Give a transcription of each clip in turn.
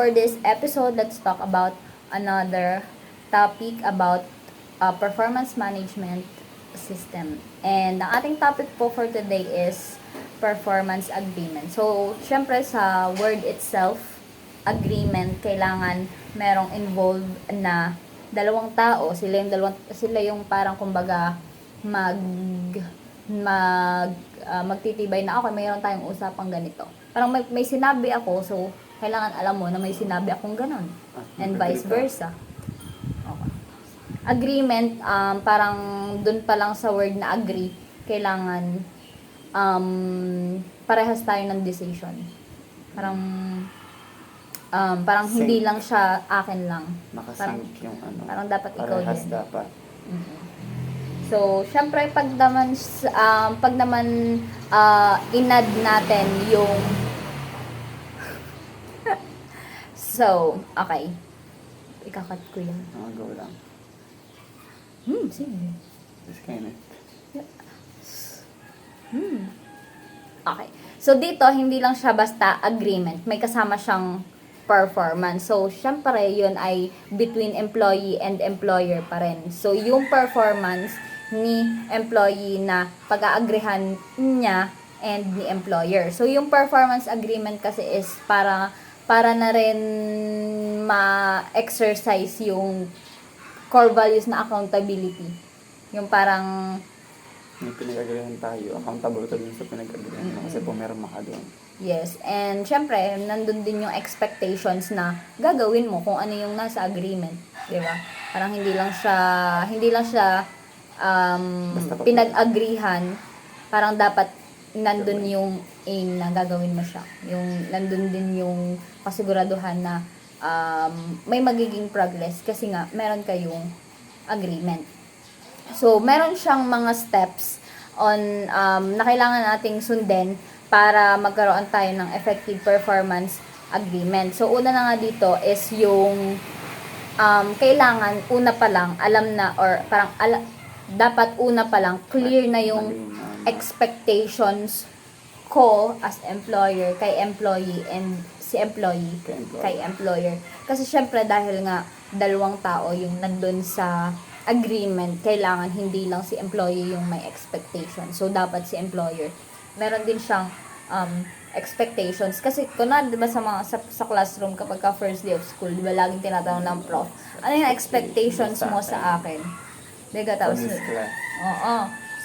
for this episode, let's talk about another topic about performance management system. And ang ating topic po for today is performance agreement. So, syempre sa word itself, agreement, kailangan merong involved na dalawang tao, sila yung parang kumbaga magtitibay na ako, mayroon tayong usapang ganito. Parang may sinabi ako, so kailangan alam mo na may sinabi akong ganon. And vice versa. Okay. Agreement, parang dun pa lang sa word na agree, kailangan parehas tayo ng decision. Parang hindi lang siya akin lang. Nakasync yung ano. Parang dapat ikaw parehas din. dapat. Mm-hmm. So, syempre, pag naman inad natin yung so, okay. Ikakat ko yan. Go lang. Sige. Disconnect. Okay. So, dito, hindi lang siya basta agreement. May kasama siyang performance. So, syempre, yun ay between employee and employer pa rin. So, yung performance ni employee na pag-aagrihan niya and ni employer. So, yung performance agreement kasi is para na rin ma-exercise yung core values na accountability. Yung parang May pinag-agreehan tayo. Accountable ka dun sa pinag-agreehan mo kasi pumirma ka dun. yes, and syempre, nandun din yung expectations na gagawin mo kung ano yung nasa agreement, 'di ba? Parang hindi lang siya pinag-agreehan, parang dapat nandun yung aim na gagawin mo siya. Yung nandun din yung kasiguraduhan na may magiging progress kasi nga meron kayong agreement. So, meron siyang mga steps na kailangan nating sundin para magkaroon tayo ng effective performance agreement. So, una na nga dito is yung kailangan una pa lang alam na or parang dapat una pa lang clear na yung expectations ko as employer kay employee and si employee kay employer. Kasi syempre dahil nga dalawang tao yung nandun sa agreement, kailangan hindi lang si employee yung may expectation. So, dapat si employer. Meron din siyang expectations. Kasi, kunwari, di ba sa classroom, kapag ka first day of school, di ba, laging tinatanong ng prof, ano yung expectations mo sa akin? Di ba, tapos, oo.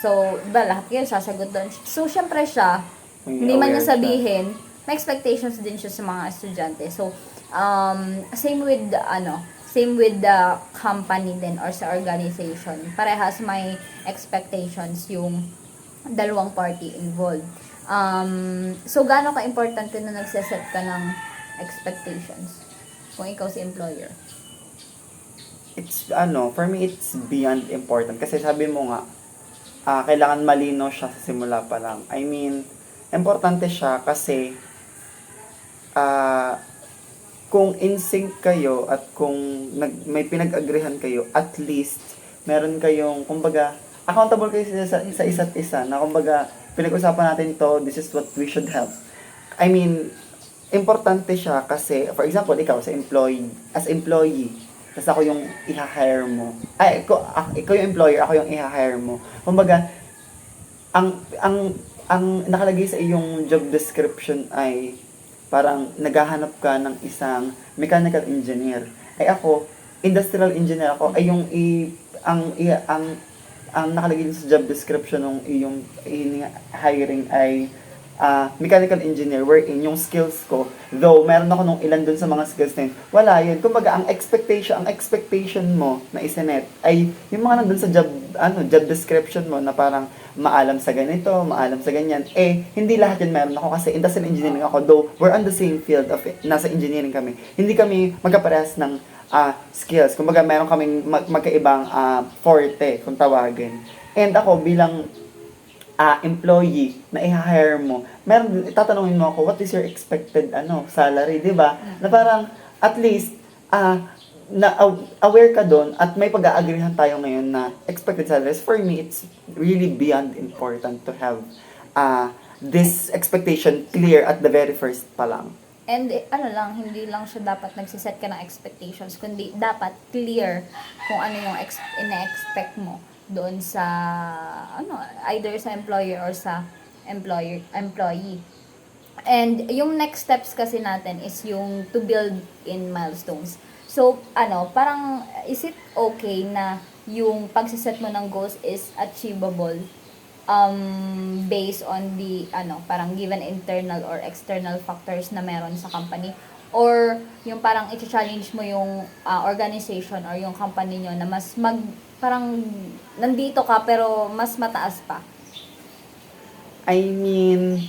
So, di ba, lahat yun, sasagot doon. So, syempre siya, hindi man niya sabihin, may expectations din siya sa mga estudyante. So, same with the company din or sa organization. Parehas may expectations yung dalawang party involved. So, gaano ka-importante na nagsaset ka ng expectations kung ikaw si employer? It's, for me, it's beyond important. Kasi sabi mo nga, kailangan malino siya sa simula pa lang. I mean, importante siya kasi, kung in sync kayo at kung may pinag-agreehan kayo, at least meron kayong, kumbaga, accountable kayo sa isa't isa na kumbaga, pinag-usapan natin to, this is what we should have. I mean, importante siya kasi, for example, ikaw as employee, tapos ako yung i-hire mo. Ikaw yung employer, ako yung i-hire mo. Kumbaga, ang nakalagay sa iyong job description ay parang naghahanap ka ng isang mechanical engineer. Ay ako, industrial engineer ako, ay yung ang nakalagay sa job description ng iyong hiring ay mechanical engineer, wherein yung skills ko, though meron ako nung ilan dun sa mga skills na yun, wala yun. Kumbaga, ang expectation mo na isinet ay yung mga nandun sa job description mo na parang maalam sa ganito, maalam sa ganyan. Hindi lahat yun meron ako kasi industrial engineering ako, though we're on the same field of it, nasa engineering kami. Hindi kami magkaparehas ng skills. Kumbaga, meron kaming magkaibang forte, kung tawagin. And ako, bilang employee na i-hire mo, tatanungin mo ako, what is your expected salary, di ba? Na parang, at least, aware ka doon at may pag-aagrihan tayo ngayon na expected salaries. For me, it's really beyond important to have this expectation clear at the very first pa lang. And ano lang, hindi lang siya dapat nagsiset ka ng expectations, kundi dapat clear kung ano yung ina-expect mo doon sa ano, either sa employer or sa employee. And yung next steps kasi natin is yung to build in milestones. So, ano, parang is it okay na yung pagsiset mo ng goals is achievable based on the ano, parang given internal or external factors na meron sa company, or yung parang i-challenge mo yung organization or yung company nyo na mas parang nandito ka pero mas mataas pa. I mean,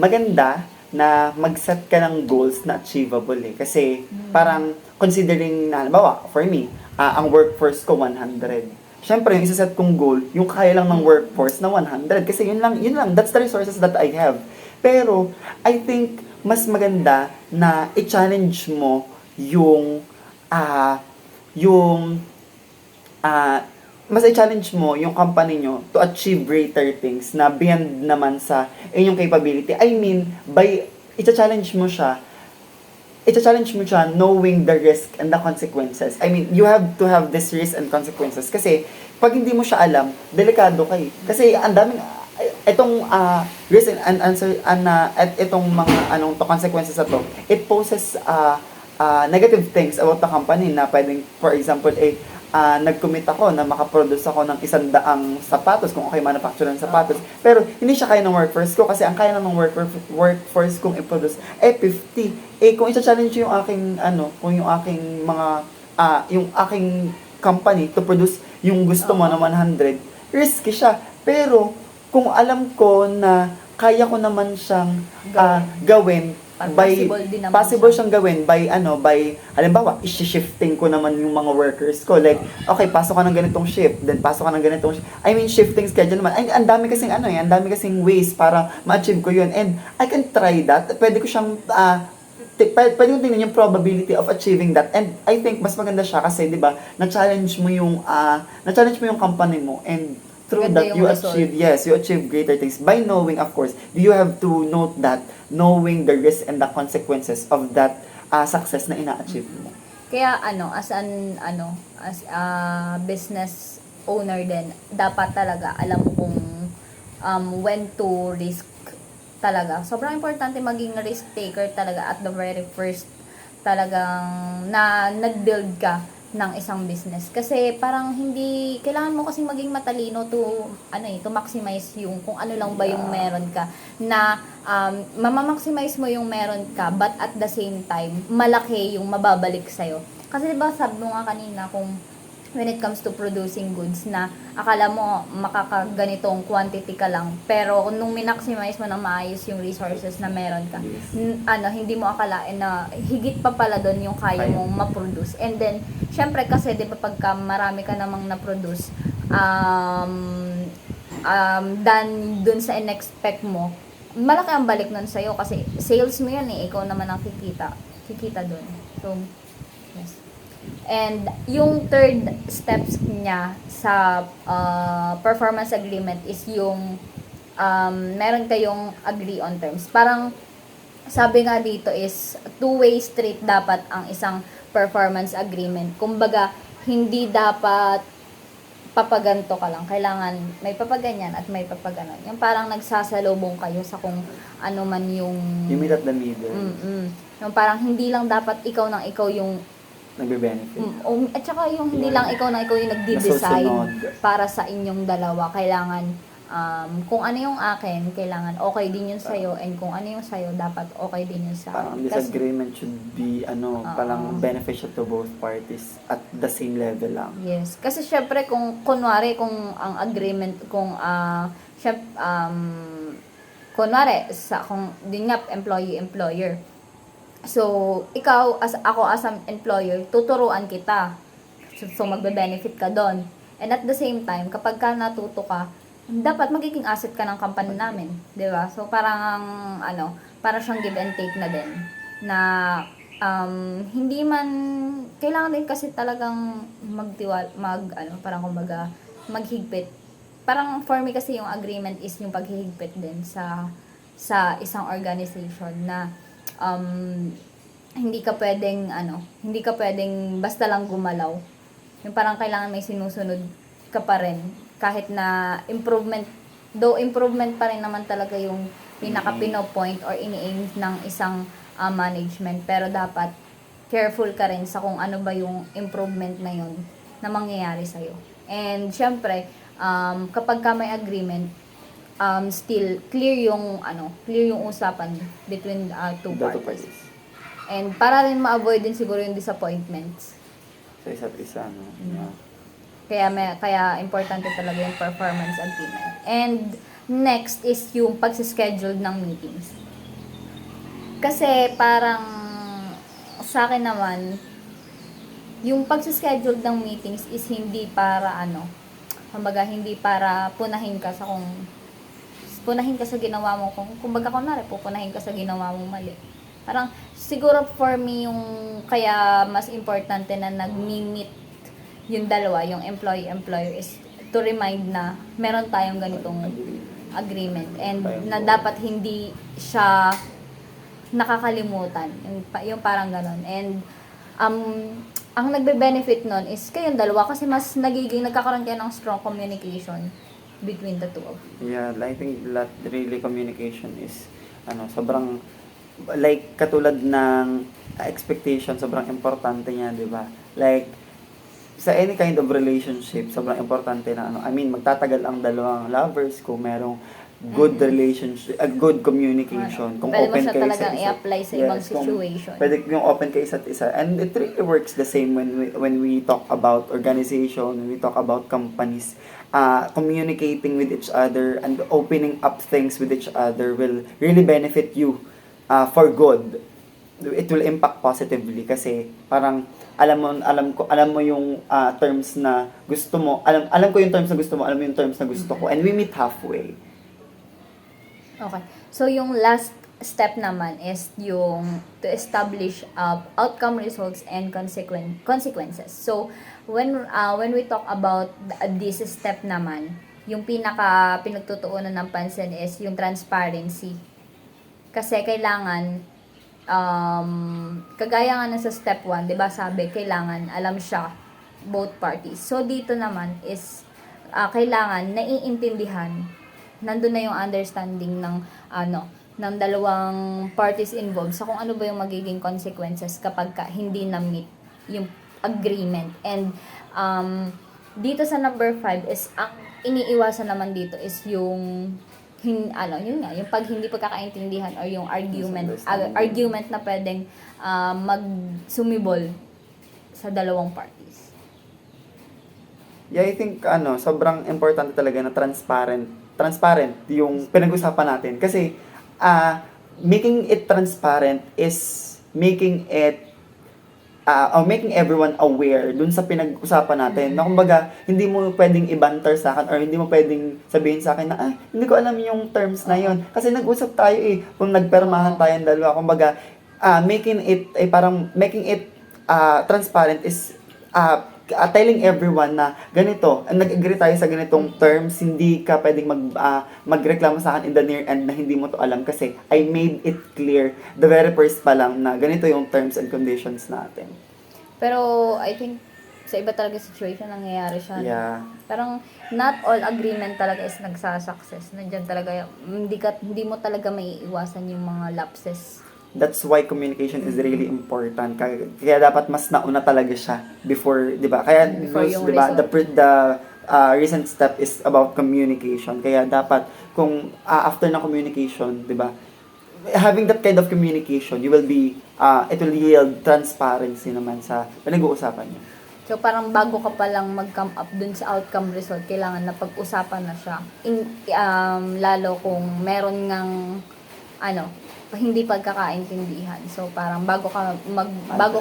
maganda na mag-set ka ng goals na achievable eh. Kasi parang considering na, halimbawa, for me, ang workforce ko 100. Siyempre, yung isa-set kong goal, yung kaya lang ng workforce na 100. Kasi yun lang, that's the resources that I have. Pero, I think, mas maganda na i-challenge mo yung, yung, ah, mas i-challenge mo yung company nyo to achieve greater things na beyond naman sa inyong capability. I mean, i-challenge mo siya knowing the risk and the consequences. I mean, you have to have this risk and consequences. Kasi, pag hindi mo siya alam, delikado ka eh. Kasi, ang daming, itong risk and answer, at itong mga consequences na to, it poses negative things about the company na pwedeng, for example, nag-commit ako na makaproduce ako ng 100 sapatos kung okay manufacture ng sapatos. Pero hindi siya kaya ng workforce ko kasi ang kaya ng workforce kong i-produce 50. Kung i-challenge yung aking kung yung aking mga yung aking company to produce yung gusto mo na 100, risky siya. Pero kung alam ko na kaya ko naman siyang gawin possible siyang gawin by halimbawa i-shifting ko naman yung mga workers ko, like okay, pasok ka ng ganitong shift, then pasok ka ng ganitong shift. I mean, shifting schedule naman, ang dami kasing ang dami kasing ways para ma-achieve ko yun, and I can try that. Pwede ko siyang pwede ko tingnan yung probability of achieving that, and I think mas maganda siya kasi 'di ba, na-challenge mo yung company mo, and through Ganda that yung you achieve greater things by knowing, of course, you have to note that knowing the risks and the consequences of that success na ina-achieve mo. Kaya as a business owner din, dapat talaga alam mo kung when to risk talaga. Sobrang importante maging risk taker talaga at the very first talagang na nag-build ka ng isang business. Kasi parang hindi, kailangan mo kasing maging matalino to maximize yung kung ano lang ba yung meron ka. Na mamamaximize mo yung meron ka, but at the same time, malaki yung mababalik sa'yo. Kasi diba sabi mo nga kanina, kung when it comes to producing goods na akala mo makakaganitong quantity ka lang, pero nung minaximize mo na maayos yung resources na meron ka, hindi mo akalain na higit pa pala doon yung kaya mong ma-produce. And then syempre kasi 'di ba pagka marami ka namang na-produce than dun sa in-expect mo, malaki ang balik nun sa'yo kasi sales mo yun ikaw naman ang kikita dun. So yes. And yung third steps niya sa performance agreement is yung meron kayong agree on terms. Parang sabi nga dito is two-way street dapat ang isang performance agreement. Kumbaga, hindi dapat papaganto ka lang. Kailangan may papaganyan at may papaganon. Yung parang nagsasalubong kayo sa kung ano man yung... You meet at the middle. Yung parang hindi lang dapat ikaw yung nagbe-benefit. At saka yung hindi lang ikaw yung nagde-decide para sa inyong dalawa. Kailangan, kung ano yung akin, kailangan okay din yun sa'yo, and kung ano yung sa'yo, dapat okay din yun sa parang disagreement should be, parang beneficial to both parties at the same level lang. Yes. Kasi syempre, kung kunwari, kung ang agreement, kunwari, kung din nga, employee-employer, so, ako as an employer, tuturuan kita. So magbe-benefit ka doon. And at the same time, kapag ka natuto ka, dapat magiging asset ka ng company namin. 'Di ba? So, parang, para siyang give and take na din. Na, hindi man, kailangan din kasi talagang parang kumbaga, maghigpit. Parang for me kasi yung agreement is yung paghihigpit din sa isang organization na, hindi ka pwedeng hindi ka pwedeng basta lang gumalaw. Yung parang kailangan may sinusunod ka pa rin kahit na improvement pa rin naman talaga yung pinaka-pinopoint or ini-aim ng isang management, pero dapat careful ka rin sa kung ano ba yung improvement na yun na mangyayari sa'yo. And syempre, kapag ka may agreement, still clear yung usapan between two The two parties. parties. And para rin ma-avoid din siguro yung disappointments. Sa isa't isa, no? Yeah. Kaya importante talaga yung performance agreement. And next is yung pagsischedule ng meetings. Kasi parang sa akin naman, yung pagsischedule ng meetings is hindi para kumbaga hindi para punahin ka sa ginawa mo, kumbaga kunwari pupunahin ka sa ginawa mo mali. Parang siguro for me yung kaya mas importante na nag-meet yung dalawa, yung employee-employer, is to remind na meron tayong ganitong agreement and na dapat hindi siya nakakalimutan. Yung parang ganon. And ang nagbe-benefit nun is kayong dalawa kasi mas nagkakaroon kayo ng strong communication between the two of you. Yeah, I think that really communication is sobrang like katulad ng expectation, sobrang importante niya, 'di ba? Like sa any kind of relationship, sobrang importante na magtatagal ang dalawang lovers kung merong good relationship, good communication, kung Pwede mo open siya kayo talagang sa isa't i-apply sa ibang kung situation. pwede yung open kayo isa't isa. And it really works the same when we talk about organization, when we talk about companies. Communicating with each other and opening up things with each other will really benefit you for good. It will impact positively kasi parang alam mo yung terms na gusto mo, alam ko yung terms na gusto mo, alam mo yung terms na gusto ko, and we meet halfway. Okay. So, yung last step naman is yung to establish outcome, results, and consequences. So, when we talk about this step naman, yung pinagtutuunan ng pansin is yung transparency. Kasi kailangan, kagaya nga na sa step 1, di ba sabi, kailangan alam siya, both parties. So, dito naman is, kailangan naiintindihan, nandun na yung understanding ng dalawang parties involved sa kung ano ba yung magiging consequences kapag hindi na-meet yung agreement. And dito sa number 5 is ang iniiwasan naman dito is yung yung pag hindi pagkakaintindihan or yung argument na pwedeng magsumibol sa dalawang parties. Yeah, I think sobrang importante talaga na transparent yung pinag-usapan natin kasi making it transparent is making everyone aware dun sa pinag-usapan natin. Na kumbaga, hindi mo pwedeng ibanter sa akin or hindi mo pwedeng sabihin sa akin na hindi ko alam yung terms na yon kasi nag-usap tayo kung nagpermahan tayong dalawa. Kumbaga, making it transparent is telling everyone na ganito, nag-agree tayo sa ganitong terms, hindi ka pwedeng magreklamo sa akin in the near end na hindi mo to alam kasi I made it clear the very first pa lang na ganito yung terms and conditions natin. Pero I think sa iba talaga situation nangyayari siya. Yeah. Parang not all agreement talaga is nagsasucess. Nandiyan talaga hindi mo talaga maiiwasan yung mga lapses. That's why communication is really important. Kaya dapat mas nauna talaga siya before, 'di ba? Kaya because 'di ba, the recent step is about communication. Kaya dapat kung after ng communication, 'di ba? Having that kind of communication, it will yield transparency naman sa pinag-uusapan niyo. So parang bago ka pa lang mag-come up dun sa outcome result, kailangan na pag-usapan na siya. Lalo kung meron ngang hindi pagkakaintindihan. So parang bago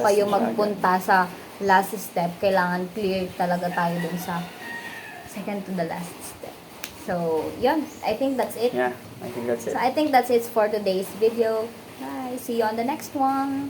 kayo magpunta sa last step, kailangan clear talaga tayo dun sa second to the last step. So, yun. I think that's it. Yeah, I think that's it. So I think that's it for today's video. Bye. See you on the next one.